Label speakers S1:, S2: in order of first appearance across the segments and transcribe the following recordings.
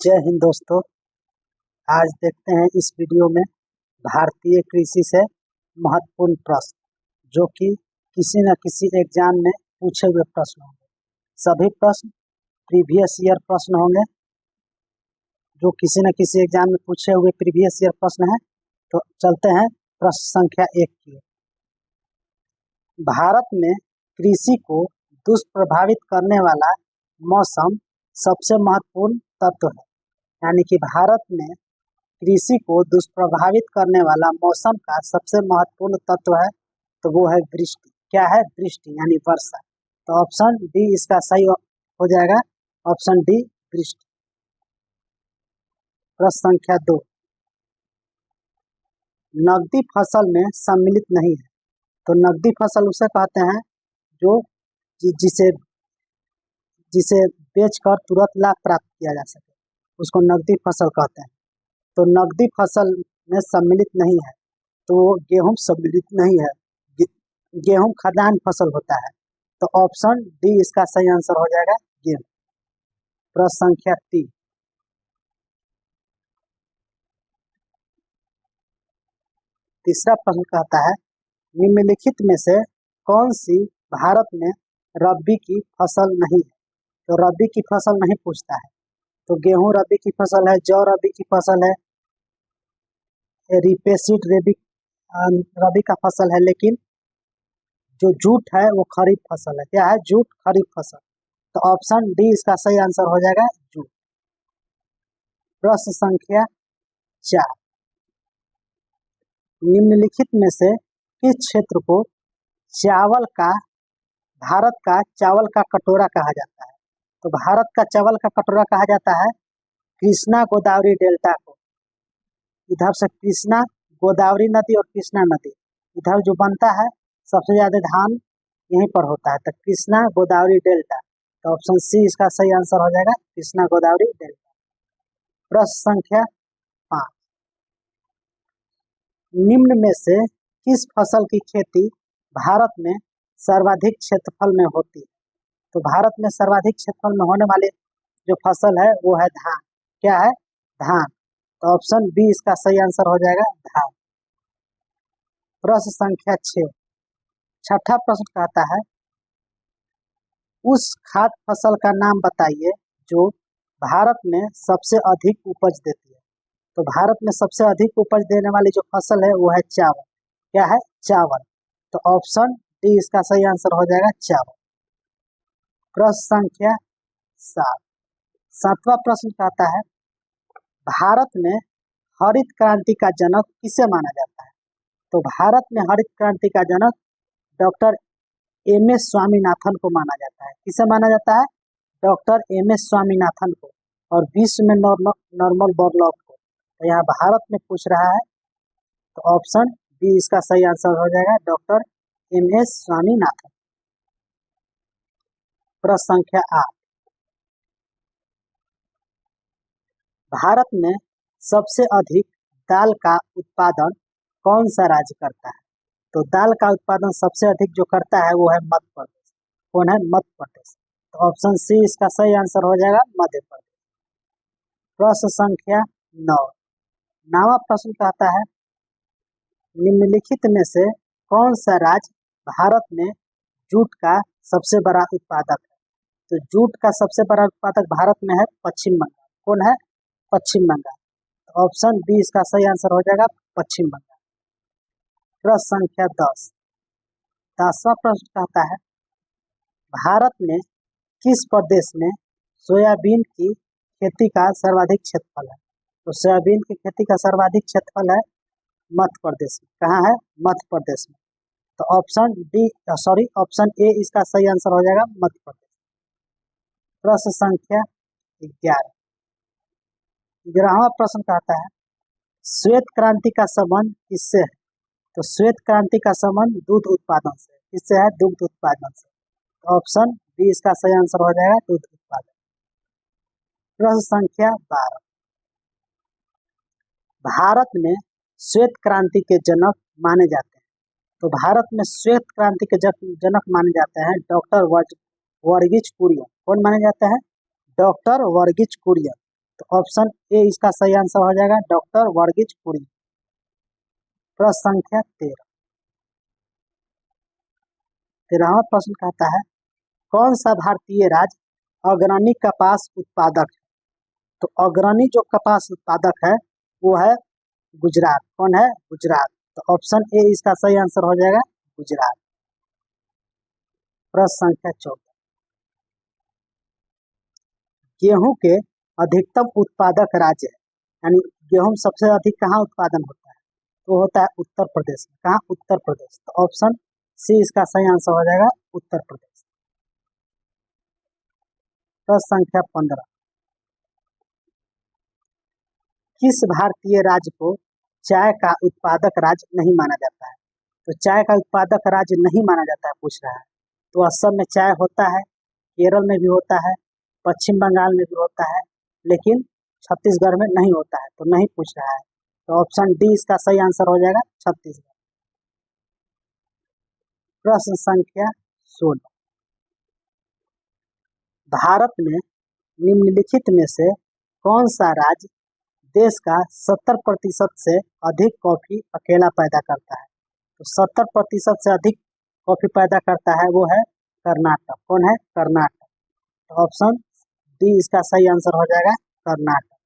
S1: जय हिंद दोस्तों। आज देखते हैं इस वीडियो में भारतीय कृषि से महत्वपूर्ण प्रश्न जो कि किसी न किसी एग्जाम में पूछे हुए प्रश्न होंगे। सभी प्रश्न प्रीवियस ईयर प्रश्न होंगे जो किसी न किसी एग्जाम में पूछे हुए प्रीवियस ईयर प्रश्न हैं। तो चलते हैं प्रश्न संख्या 1 की। भारत में कृषि को दुष्प्रभावित करने वाला मौसम सबसे महत्वपूर्ण तत्व है। यानी कि भारत में कृषि को दुष्प्रभावित करने वाला मौसम का सबसे महत्वपूर्ण तत्व है तो वो है वृष्टि। क्या है? वृष्टि यानी वर्षा। तो ऑप्शन डी इसका सही हो जाएगा। ऑप्शन डी वृष्टि। प्रश्न संख्या 2, नकदी फसल में सम्मिलित नहीं है। तो नकदी फसल उसे कहते हैं जो जिसे जिसे बेचकर तुरंत लाभ प्राप्त किया जा सके, उसको नकदी फसल कहते हैं। तो नकदी फसल में सम्मिलित नहीं है तो गेहूं सम्मिलित नहीं है। गेहूं खाद्यान्न फसल होता है। तो ऑप्शन डी इसका सही आंसर हो जाएगा, गेहूं। प्रश्न संख्या 3, तीसरा प्रश्न कहता है निम्नलिखित में से कौन सी भारत में रबी की फसल नहीं है। तो रबी की फसल नहीं पूछता है। तो गेहूं रबी की फसल है, जौ रबी की फसल है, रिपेसीड रबी का फसल है, लेकिन जो जूट है वो खरीफ फसल है। क्या है? जूट खरीफ फसल। तो ऑप्शन डी इसका सही आंसर हो जाएगा, जूट। प्रश्न संख्या 4, निम्नलिखित में से किस क्षेत्र को चावल का भारत का चावल का कटोरा कहा जाता है। तो भारत का चावल का कटोरा कहा जाता है कृष्णा गोदावरी डेल्टा को। इधर से कृष्णा गोदावरी नदी और कृष्णा नदी इधर जो बनता है, सबसे ज्यादा धान यहीं पर होता है। तो कृष्णा गोदावरी डेल्टा। तो ऑप्शन सी इसका सही आंसर हो जाएगा, कृष्णा गोदावरी डेल्टा। प्रश्न संख्या 5, निम्न में से किस फसल की खेती भारत में सर्वाधिक क्षेत्रफल में होती है। तो भारत में सर्वाधिक क्षेत्रफल में होने वाली जो फसल है वो है धान। क्या है? धान। तो ऑप्शन बी इसका सही आंसर हो जाएगा, धान। प्रश्न संख्या 6, छठा प्रश्न कहता है उस खाद्य फसल का नाम बताइए जो भारत में सबसे अधिक उपज देती है। तो भारत में सबसे अधिक उपज देने वाली जो फसल है वो है चावल। क्या है? चावल। तो ऑप्शन डी इसका सही आंसर हो जाएगा, चावल। प्रश्न संख्या 7, सातवां प्रश्न कहता है भारत में हरित क्रांति का जनक किसे माना जाता है। तो भारत में हरित क्रांति का जनक डॉक्टर एम एस स्वामीनाथन को माना जाता है। किसे माना जाता है? डॉक्टर एम एस स्वामीनाथन को। और विश्व में नॉर्मल बोरलॉग को। तो यहाँ भारत में पूछ रहा है तो ऑप्शन बी इसका सही आंसर हो जाएगा, डॉक्टर एम एस स्वामीनाथन। प्रश्न संख्या 8, भारत में सबसे अधिक दाल का उत्पादन कौन सा राज्य करता है। तो दाल का उत्पादन सबसे अधिक जो करता है वो है मध्य प्रदेश। कौन है? मध्य प्रदेश। तो ऑप्शन सी इसका सही आंसर हो जाएगा, मध्य प्रदेश। प्रश्न संख्या 9, नवा प्रश्न कहता है निम्नलिखित में से कौन सा राज्य भारत में जूट का सबसे बड़ा उत्पादक है। तो जूट का सबसे बड़ा उत्पादक भारत में है पश्चिम बंगाल। कौन है? पश्चिम बंगाल। तो ऑप्शन बी इसका सही आंसर हो जाएगा, पश्चिम बंगाल। प्रश्न संख्या 10, 10वां प्रश्न कहता है भारत में किस प्रदेश में सोयाबीन की खेती का सर्वाधिक क्षेत्रफल है। तो सोयाबीन की खेती का सर्वाधिक क्षेत्रफल है मध्य प्रदेश में। कहाँ है? मध्य प्रदेश में। तो ऑप्शन ए इसका सही आंसर हो जाएगा, मध्य प्रदेश। प्रश्न संख्या 11, 11वां प्रश्न कहता है श्वेत क्रांति का संबंध किससे है। तो श्वेत क्रांति का संबंध दूध उत्पादन से। किससे है? दुग्ध उत्पादन से। तो ऑप्शन बी इसका सही आंसर हो जाएगा, दूध उत्पादन। प्रश्न संख्या 12, भारत में श्वेत क्रांति के जनक माने जाते हैं। तो भारत में श्वेत क्रांति के जनक माने जाते हैं डॉक्टर वर्गीज कुरियन। कौन माने जाते हैं? डॉक्टर वर्गीज कुरियन। तो ऑप्शन ए इसका सही आंसर हो जाएगा डॉक्टर वर्गीज कुरियन। प्रश्न संख्या 13। 13वां प्रश्न कहता है कौन सा भारतीय राज्य अग्रणी कपास उत्पादक है? तो अग्रणी जो कपास उत्पादक है वो है गुजरात। कौन है? गुजरात। तो ऑप्शन ए इसका सही आंसर हो जाएगा गुजरात। प्रश्न संख्या 14। गेहूं के अधिकतम उत्पादक राज्य है, यानी गेहूं सबसे अधिक कहाँ उत्पादन होता है? तो होता है उत्तर प्रदेश में। कहाँ? उत्तर प्रदेश। तो ऑप्शन सी इसका सही आंसर हो जाएगा उत्तर प्रदेश। प्रश्न संख्या 15। किस भारतीय राज्य को चाय का उत्पादक राज्य नहीं माना जाता है? तो चाय का उत्पादक राज्य नहीं माना जाता है पूछ रहा है। तो असम में चाय होता है, केरल में भी होता है, पश्चिम बंगाल में भी होता है, लेकिन छत्तीसगढ़ में नहीं होता है, तो नहीं पूछ रहा है। तो ऑप्शन डी इसका सही आंसर हो जाएगा छत्तीसगढ़। प्रश्न संख्या 16। भारत में निम्नलिखित में से कौन सा राज्य देश का 70% से अधिक कॉफी अकेला पैदा करता है? तो 70% से अधिक कॉफी पैदा करता है वो है कर्नाटक। कौन है? कर्नाटक। तो ऑप्शन डी इसका सही आंसर हो जाएगा कर्नाटक।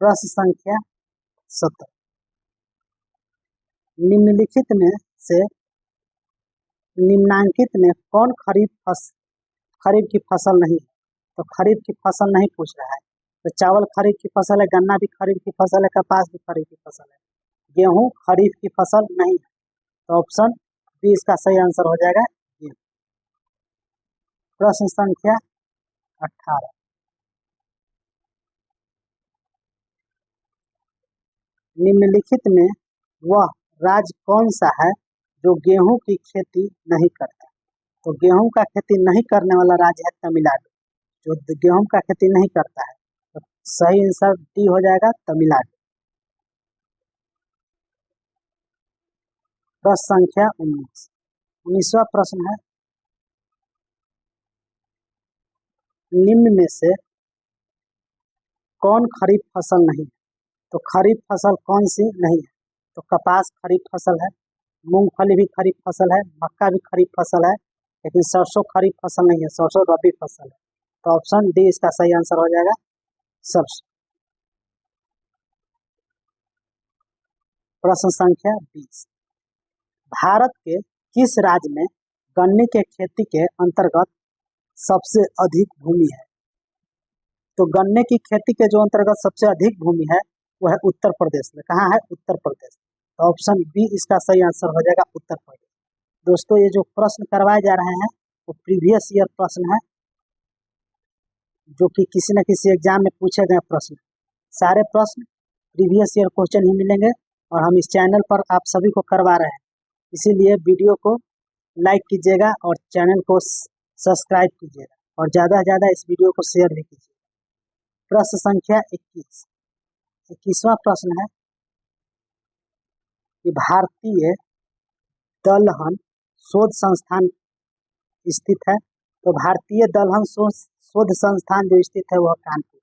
S1: प्रश्न संख्या 17। निम्नलिखित में से निम्नांकित में कौन खरीफ की फसल नहीं है? तो खरीफ की फसल नहीं पूछ रहा है। तो चावल खरीफ की फसल है, गन्ना भी खरीफ की फसल है, कपास भी खरीफ की फसल है, गेहूं खरीफ की फसल नहीं है। तो ऑप्शन बी इसका सही आंसर हो जाएगा गेहूं। प्रश्न संख्या 18। निम्नलिखित में वह राज्य कौन सा है जो गेहूं की खेती नहीं करता? तो गेहूं का खेती नहीं करने वाला राज्य है तमिलनाडु, जो गेहूं का खेती नहीं करता है। तो सही आंसर डी हो जाएगा तमिलनाडु। प्रश्न संख्या 19। 19वां प्रश्न है निम्न में से कौन खरीफ फसल नहीं है? तो खरीफ फसल कौन सी नहीं है? तो कपास खरीफ फसल है, मूंगफली भी खरीफ फसल है, मक्का भी खरीफ फसल है, लेकिन सरसों खरीफ फसल नहीं है, सरसों रबी फसल है। तो ऑप्शन डी इसका सही आंसर हो जाएगा सरसों। प्रश्न संख्या 20। भारत के किस राज्य में गन्ने के खेती के अंतर्गत सबसे अधिक भूमि है? तो गन्ने की खेती के जो अंतर्गत सबसे अधिक भूमि है वो है उत्तर प्रदेश में। कहाँ है? उत्तर प्रदेश। तो ऑप्शन बी इसका सही आंसर हो जाएगा उत्तर प्रदेश। दोस्तों ये जो प्रश्न करवाए जा रहे हैं वो प्रीवियस ईयर प्रश्न है, जो कि किसी न किसी एग्जाम में पूछे गए प्रश्न। सारे प्रश्न प्रीवियस ईयर क्वेश्चन ही मिलेंगे और हम इस चैनल पर आप सभी को करवा रहे हैं। इसीलिए वीडियो को लाइक कीजिएगा और चैनल को सब्सक्राइब कीजिएगा और ज़्यादा से ज़्यादा इस वीडियो को शेयर भी कीजिए। प्रश्न संख्या 21। 21वां प्रश्न है कि भारतीय दलहन शोध संस्थान स्थित है। तो भारतीय दलहन शोध संस्थान जो स्थित है वह कानपुर।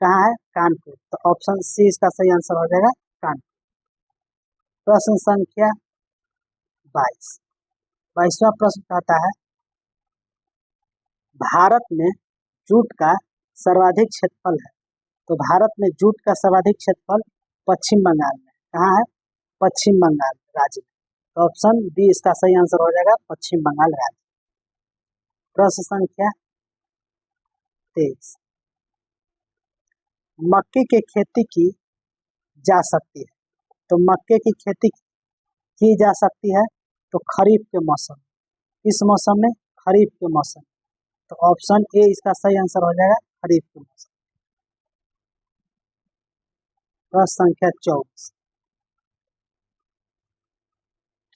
S1: कहाँ है? कानपुर। तो ऑप्शन सी इसका सही आंसर हो जाएगा कानपुर। प्रश्न संख्या 22। 22वां प्रश्न कहता है भारत में जूट का सर्वाधिक क्षेत्रफल है। तो भारत में जूट का सर्वाधिक क्षेत्रफल पश्चिम बंगाल में। कहाँ है? पश्चिम बंगाल राज्य में। तो ऑप्शन बी इसका सही आंसर हो जाएगा पश्चिम बंगाल राज्य। प्रश्न संख्या 23। मक्के की खेती की जा सकती है। तो मक्के की खेती की जा सकती है तो खरीफ के मौसम। किस मौसम में? खरीफ के मौसम। तो ऑप्शन ए इसका सही आंसर हो जाएगा खरीफ के मौसम। प्रश्न संख्या 24।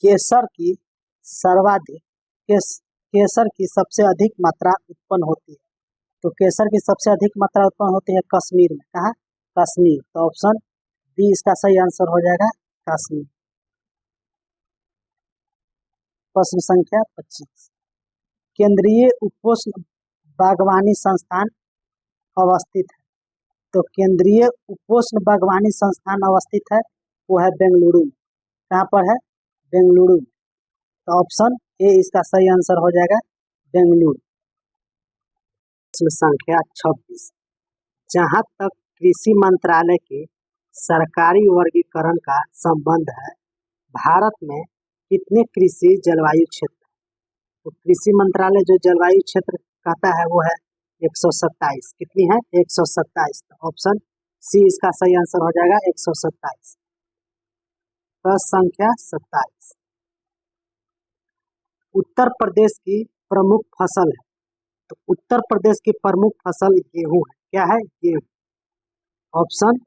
S1: केसर की सर्वाधिक केसर की सबसे अधिक मात्रा उत्पन्न होती है। तो केसर की सबसे अधिक मात्रा उत्पन्न होती है कश्मीर में। कहाँ? कश्मीर। तो ऑप्शन बी इसका सही आंसर हो जाएगा कश्मीर। प्रश्न संख्या 25। केंद्रीय उपोष्ण बागवानी संस्थान अवस्थित है? तो केंद्रीय उपोष्ण बागवानी संस्थान अवस्थित है, वो है बेंगलुरु में। कहाँ पर है? बेंगलुरु में। तो ऑप्शन ए इसका सही आंसर हो जाएगा, बेंगलुरु। प्रश्न संख्या 26, जहाँ तक कृषि मंत्रालय के सरकारी वर्गीकरण का संबंध है, भारत में कितने कृषि जलवायु क्षेत्र? तो कृषि मंत्रालय जो जलवायु क्षेत्र कहता है वो है 127। कितनी है? 127। तो ऑप्शन सी इसका सही आंसर हो जाएगा, 127। प्रश्न संख्या 27, उत्तर प्रदेश की प्रमुख फसल है। तो उत्तर प्रदेश की प्रमुख फसल गेहूं है। क्या है? गेहूं। ऑप्शन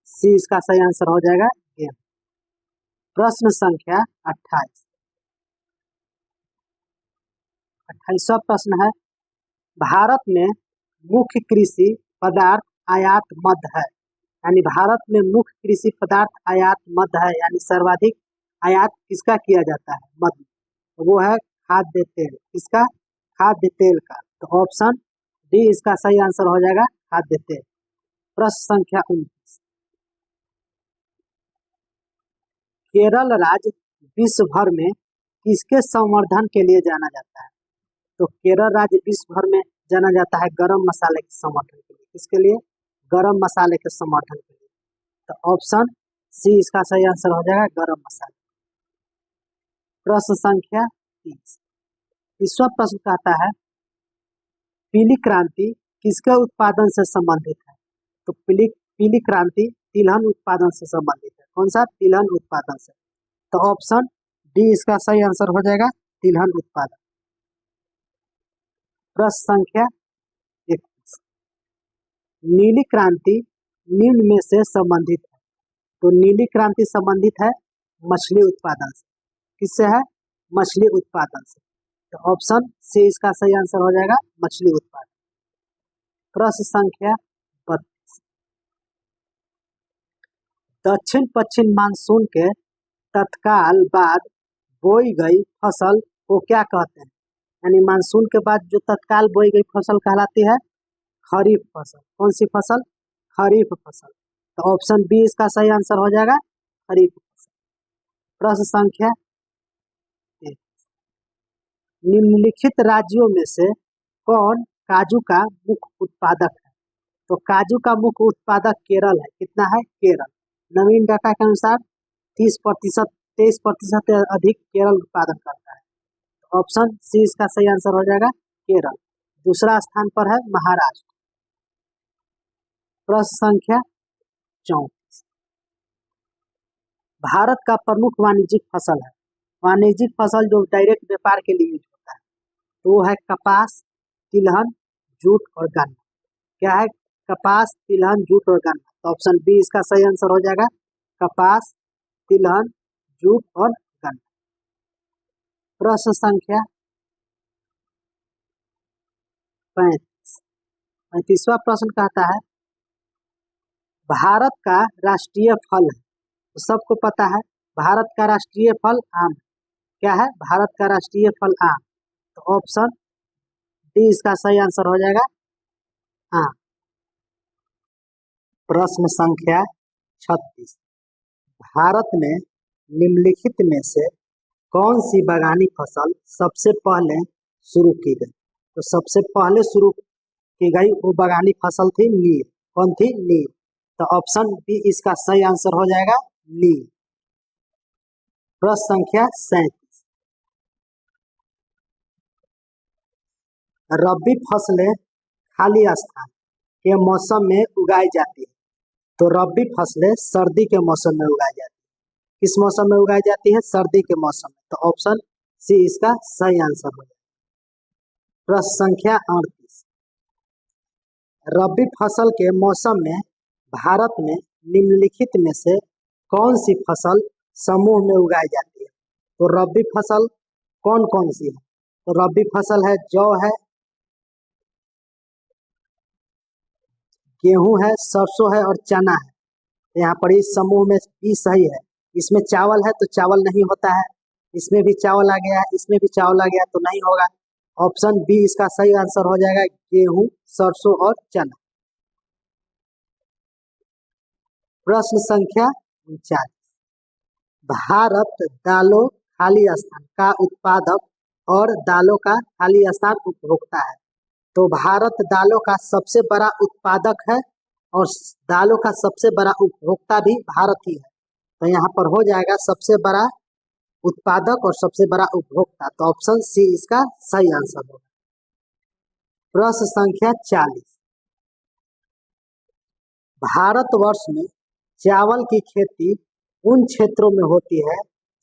S1: सी इसका सही आंसर हो जाएगा, गेहूं। प्रश्न संख्या 28, 28वां प्रश्न है, भारत में मुख्य कृषि पदार्थ आयात मद है। यानी भारत में मुख्य कृषि पदार्थ आयात मद है, यानी सर्वाधिक आयात किसका किया जाता है? मद। तो वो है खाद्य तेल। किसका? खाद्य तेल का। तो ऑप्शन डी इसका सही आंसर हो जाएगा, खाद्य तेल। प्रश्न संख्या 29, केरल राज्य विश्व भर में किसके संवर्धन के लिए जाना जाता है? तो केरल राज्य विश्व भर में जाना जाता है गरम मसाले के समर्थन के लिए। किसके लिए? गरम मसाले के समर्थन के लिए। तो ऑप्शन सी इसका सही आंसर हो जाएगा, गरम मसाले। प्रश्न संख्या 30, 30वां प्रश्न कहता है, पीली क्रांति किसके उत्पादन से संबंधित है? तो पीली क्रांति तिलहन उत्पादन से संबंधित है। कौन सा? तिलहन उत्पादन से। तो ऑप्शन डी इसका सही आंसर हो जाएगा, तिलहन उत्पादन। प्रश्न संख्या 31, नीली क्रांति निम्न में से संबंधित है। तो नीली क्रांति संबंधित है मछली उत्पादन से। किससे है? मछली उत्पादन से। तो ऑप्शन सी इसका सही आंसर हो जाएगा, मछली उत्पादन। प्रश्न संख्या 32, दक्षिण पश्चिम मानसून के तत्काल बाद बोई गई फसल को क्या कहते हैं? यानी मानसून के बाद जो तत्काल बोई गई फसल कहलाती है खरीफ फसल। कौन सी फसल? खरीफ फसल। तो ऑप्शन बी इसका सही आंसर हो जाएगा, खरीफ फसल। प्रश्न संख्या 1, निम्नलिखित राज्यों में से कौन काजू का मुख्य उत्पादक है? तो काजू का मुख्य उत्पादक केरल है। कितना है? केरल। नवीन डाटा के अनुसार 30%, 23% से अधिक केरल उत्पादन करता है। तो ऑप्शन सी इसका सही आंसर हो जाएगा, केरल। दूसरा स्थान पर है महाराष्ट्र। प्रश्न संख्या 34, भारत का प्रमुख वाणिज्यिक फसल है। वाणिज्यिक फसल जो डायरेक्ट व्यापार के लिए यूज होता है, तो वो है कपास, तिलहन, जूट और गन्ना। क्या है? कपास, तिलहन, जूट और गन्ना। तो ऑप्शन बी इसका सही आंसर हो जाएगा, कपास, तिलहन, जूट और गन्ना। प्रश्न संख्या 35, 35वां प्रश्न कहता है, भारत का राष्ट्रीय फल है। तो सबको पता है भारत का राष्ट्रीय फल आम है। क्या है? भारत का राष्ट्रीय फल आम। तो ऑप्शन डी इसका सही आंसर हो जाएगा, आम। प्रश्न संख्या 36, भारत में निम्नलिखित में से कौन सी बागानी फसल सबसे पहले शुरू की गई? तो सबसे पहले शुरू की गई वो बागानी फसल थी नील। कौन थी? नील। तो ऑप्शन बी इसका सही आंसर हो जाएगा, नील। प्रश्न संख्या 37, रबी फसलें खाली स्थान के मौसम में उगाई जाती है। तो रबी फसलें सर्दी के मौसम में उगाई जाती है। किस मौसम में उगाई जाती है? सर्दी के मौसम में। तो ऑप्शन सी इसका सही आंसर हो जाएगा। प्रश्न संख्या 38, रबी फसल के मौसम में भारत में निम्नलिखित में से कौन सी फसल समूह में उगाई जाती है? तो रबी फसल कौन कौन सी है? तो रबी फसल है जौ है, गेहूं है, सरसों है और चना है। यहाँ पर इस समूह में भी सही है। इसमें चावल है तो चावल नहीं होता है, इसमें भी चावल आ गया, इसमें भी चावल आ गया तो नहीं होगा। ऑप्शन बी इसका सही आंसर हो जाएगा, गेहूं, सरसों और चना। प्रश्न संख्या 39। भारत दालों खाली स्थान का उत्पादक और दालों का खाली स्थान उपभोक्ता है। तो भारत दालों का सबसे बड़ा उत्पादक है और दालों का सबसे बड़ा उपभोक्ता भी भारत ही है। तो यहाँ पर हो जाएगा सबसे बड़ा उत्पादक और सबसे बड़ा उपभोक्ता। तो ऑप्शन सी इसका सही आंसर होगा। प्रश्न संख्या 40। भारतवर्ष में चावल की खेती उन क्षेत्रों में होती है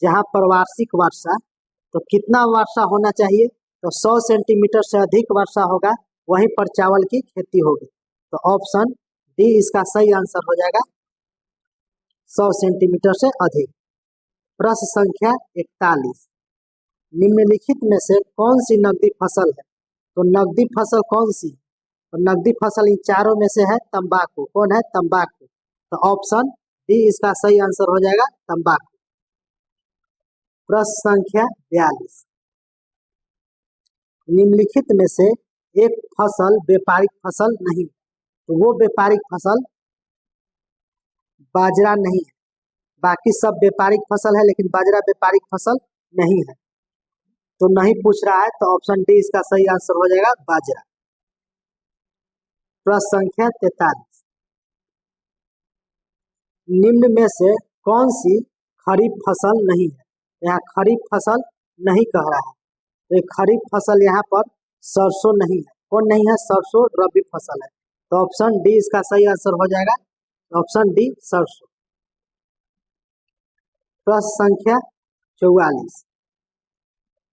S1: जहां पर वार्षिक वर्षा, तो कितना वर्षा होना चाहिए, तो 100 सेंटीमीटर से अधिक वर्षा होगा, वहीं पर चावल की खेती होगी। तो ऑप्शन डी इसका सही आंसर हो जाएगा, 100 सेंटीमीटर से अधिक। प्रश्न संख्या 41। निम्नलिखित में से कौन सी नकदी फसल है, तो नकदी फसल कौन सी, तो नकदी फसल इन चारों में से है तंबाकू। कौन है, तंबाकू। तो ऑप्शन डी इसका सही आंसर हो जाएगा, तंबाकू। प्रश्न संख्या 42। निम्नलिखित में से एक फसल व्यापारिक फसल नहीं, तो वो व्यापारिक फसल बाजरा नहीं है। बाकी सब व्यापारिक फसल है लेकिन बाजरा व्यापारिक फसल नहीं है। तो नहीं पूछ रहा है, तो ऑप्शन डी इसका सही आंसर हो जाएगा, बाजरा। प्रश्न संख्या 43। निम्न में से कौन सी खरीफ फसल नहीं है, यहाँ खरीफ फसल नहीं कह रहा है। तो एक खरीफ फसल यहाँ पर सरसों नहीं है। कौन नहीं है, सरसों रबी फसल है। तो ऑप्शन डी इसका सही आंसर हो जाएगा, ऑप्शन डी सरसों। प्रश्न संख्या 44।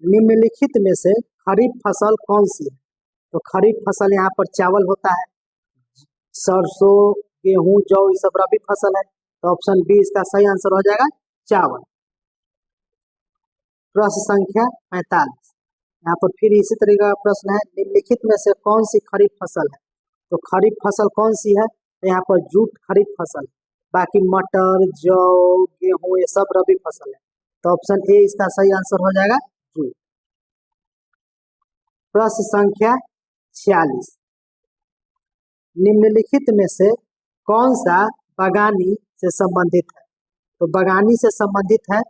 S1: निम्नलिखित में से खरीफ फसल कौन सी है, तो खरीफ फसल यहाँ पर चावल होता है, सरसों गेहूं जौ ये सब रबी फसल है। तो ऑप्शन बी इसका सही आंसर हो जाएगा, चावल। प्रश्न संख्या 45। यहाँ पर फिर इसी तरीके का प्रश्न है, निम्नलिखित में से कौन सी खरीफ फसल है, तो खरीफ फसल कौन सी है, तो यहाँ पर जूट खरीफ फसल है, बाकी मटर जौ गेहूं ये सब रबी फसल है। तो ऑप्शन ए इसका सही आंसर हो जाएगा, जूट। प्रश्न संख्या 46। निम्नलिखित में से कौन सा बगानी से संबंधित है, तो बगानी से संबंधित है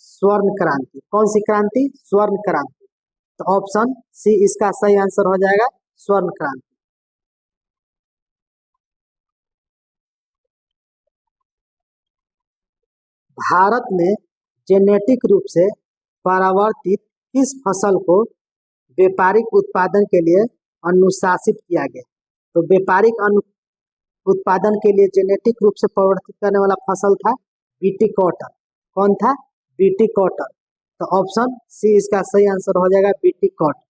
S1: स्वर्ण क्रांति। कौन सी क्रांति, स्वर्ण क्रांति। तो ऑप्शन सी इसका सही आंसर हो जाएगा, स्वर्ण क्रांति। भारत में जेनेटिक रूप से परावर्तित किस फसल को व्यापारिक उत्पादन के लिए अनुशासित किया गया, तो व्यापारिक उत्पादन के लिए जेनेटिक रूप से परिवर्तित करने वाला फसल था बीटी कॉटन। कौन था, बीटी कॉटन। तो ऑप्शन सी इसका सही आंसर हो जाएगा, बीटी कॉटन।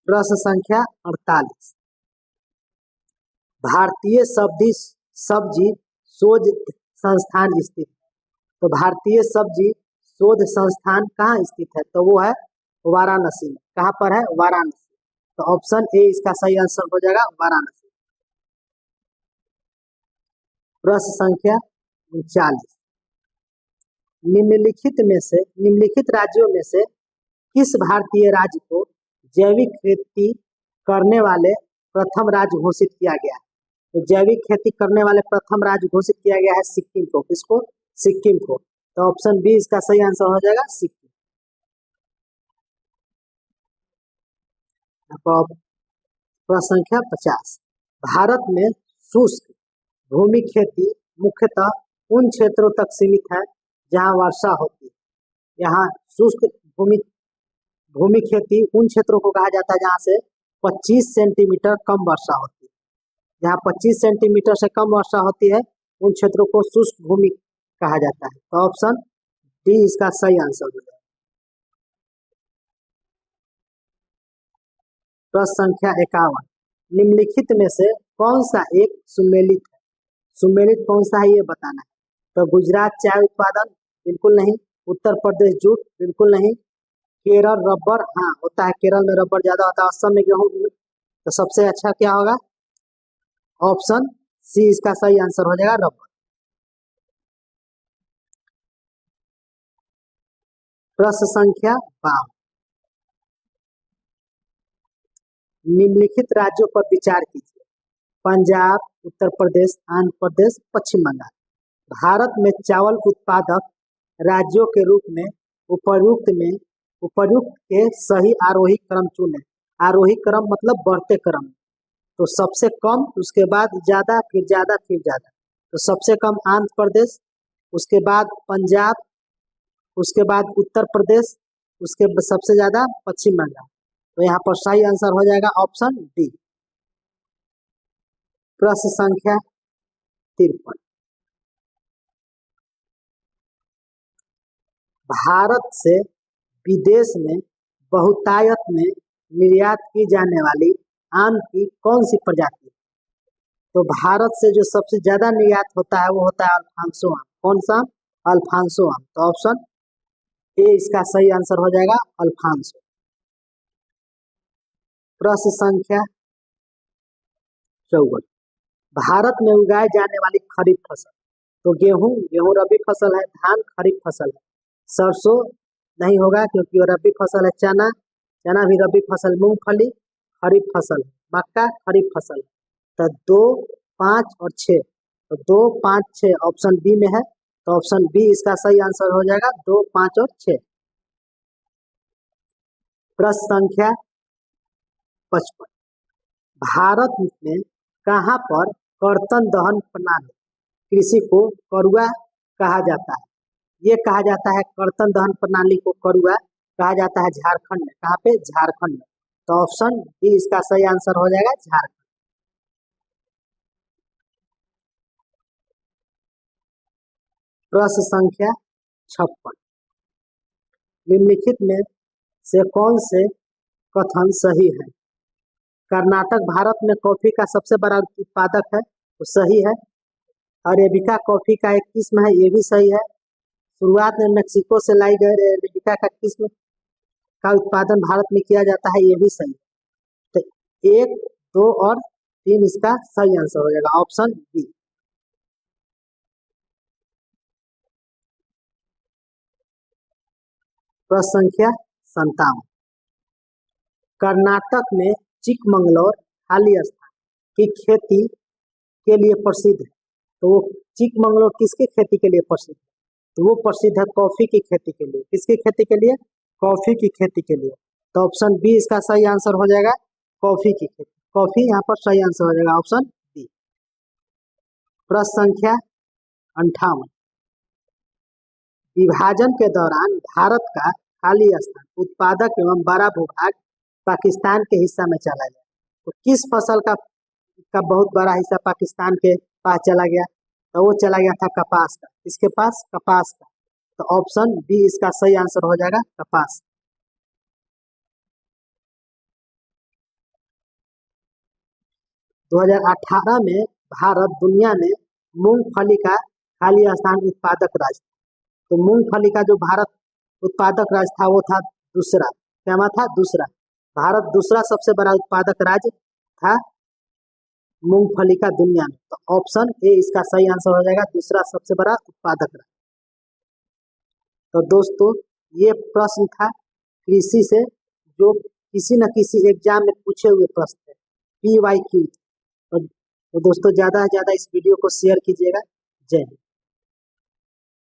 S1: प्रश्न संख्या 48। भारतीय सब्जी शोध संस्थान स्थित है, तो भारतीय सब्जी शोध संस्थान कहाँ स्थित है, तो वो है वाराणसी में। कहाँ पर है, वाराणसी। तो ऑप्शन ए इसका सही आंसर हो जाएगा, वाराणसी। प्रश्न संख्या 39। निम्नलिखित राज्यों में से किस भारतीय राज्य को जैविक खेती करने वाले प्रथम राज्य घोषित किया गया है, तो जैविक खेती करने वाले प्रथम राज्य घोषित किया गया है सिक्किम को। किसको, सिक्किम को। तो ऑप्शन बी इसका सही आंसर हो जाएगा, सिक्किम। प्रश्न संख्या 50। भारत में शुष्क भूमि खेती मुख्यतः उन क्षेत्रों तक सीमित है जहां वर्षा होती है। यहाँ शुष्क भूमि खेती उन क्षेत्रों को कहा जाता है जहां से 25 सेंटीमीटर कम वर्षा होती है। जहाँ 25 सेंटीमीटर से कम वर्षा होती है उन क्षेत्रों को शुष्क भूमि कहा जाता है। तो ऑप्शन डी इसका सही आंसर हो जाएगा। प्रश्न संख्या 51। निम्नलिखित में से कौन सा एक सुमेलित है, सुमेलित कौन सा है ये बताना है। तो गुजरात चाय उत्पादन, बिल्कुल नहीं। उत्तर प्रदेश जूट, बिल्कुल नहीं। केरल रबर, हाँ होता है, केरल में रबर ज्यादा होता है। असम में गेहूं। तो सबसे अच्छा क्या होगा, ऑप्शन सी इसका सही आंसर हो जाएगा, रबर। प्रश्न संख्या 52। निम्नलिखित राज्यों पर विचार कीजिए। पंजाब, उत्तर प्रदेश, आंध्र प्रदेश, पश्चिम बंगाल। भारत में चावल उत्पादक राज्यों के रूप में उपर्युक्त के सही आरोही क्रम चुनें। आरोही क्रम मतलब बढ़ते क्रम। तो सबसे कम, उसके बाद ज्यादा, फिर ज्यादा, फिर ज्यादा। तो सबसे कम आंध्र प्रदेश, उसके बाद पंजाब, उसके बाद उत्तर प्रदेश, सबसे ज्यादा पश्चिम बंगाल। तो यहाँ पर सही आंसर हो जाएगा ऑप्शन डी। प्रश्न संख्या 53। भारत से विदेश में बहुतायत में निर्यात की जाने वाली आम की कौन सी प्रजाति? तो भारत से जो सबसे ज्यादा निर्यात होता है वो होता है अल्फांसो आम। कौन सा? अल्फांसो आम। तो ऑप्शन ए इसका सही आंसर हो जाएगा, अल्फांसो। प्रश्न संख्या 54। भारत में उगाए जाने वाली खरीफ फसल। तो गेहूं रबी फसल है, धान खरीफ फसल है, सरसों नहीं होगा क्योंकि वो रबी फसल है, चना भी रबी फसल, मूंगफली खरीफ फसल, मक्का खरीफ फसल। तो 2, 5 और 6। तो 2, 5, 6 ऑप्शन बी में है। तो ऑप्शन बी इसका सही आंसर हो जाएगा, 2, 5 और 6। प्रश्न संख्या 55। भारत में कहां पर कर्तन दहन प्रणाली कृषि को करुआ कहा जाता है? ये कहा जाता है कर्तन दहन प्रणाली को करुआ कहा जाता है झारखंड में। कहाँ पे? झारखंड में। तो ऑप्शन डी इसका सही आंसर हो जाएगा, झारखंड। प्रश्न संख्या 56। निम्नलिखित में से कौन से कथन सही है? कर्नाटक भारत में कॉफी का सबसे बड़ा उत्पादक है, तो सही है। अरेबिका कॉफी का एक किस्म है, ये भी सही है। शुरुआत में मेक्सिको से लाई गई अरेबिका का किस्म का उत्पादन भारत में किया जाता है, ये भी सही है। तो 1, 2 और 3 इसका सही आंसर हो जाएगा, ऑप्शन बी। प्रश्न संख्या 57। कर्नाटक में चिकमंगलूर खाली स्थान की खेती के लिए प्रसिद्ध है। तो वो चिकमंगलूर किसकी खेती के लिए प्रसिद्ध है? तो वो प्रसिद्ध है कॉफी की खेती के लिए। किसकी खेती के लिए? कॉफी की खेती के लिए। तो ऑप्शन बी इसका सही आंसर हो जाएगा, कॉफी की खेती। कॉफी यहाँ पर सही आंसर हो जाएगा, ऑप्शन बी। प्रश्न संख्या 58। विभाजन के दौरान भारत का खाली स्थान उत्पादक एवं बड़ा भूभाग पाकिस्तान के हिस्सा में चला गया। तो किस फसल का बहुत बड़ा हिस्सा पाकिस्तान के पास चला गया? तो वो चला गया था कपास का। किसके पास? कपास का। तो ऑप्शन बी इसका सही आंसर हो जाएगा, कपास। 2018 में भारत दुनिया में मूंगफली का खाली स्थान उत्पादक राज्य। तो मूंगफली का जो भारत उत्पादक राज्य था वो था दूसरा। क्या था? दूसरा। भारत दूसरा सबसे बड़ा उत्पादक राज्य था मूंगफली का दुनिया में। तो ऑप्शन ए इसका सही आंसर हो जाएगा, दूसरा सबसे बड़ा उत्पादक राज्य। तो दोस्तों ये प्रश्न था कृषि से, जो किसी न किसी एग्जाम में पूछे हुए प्रश्न थे, PYQ। तो दोस्तों ज्यादा से ज्यादा इस वीडियो को शेयर कीजिएगा। जय हिंद।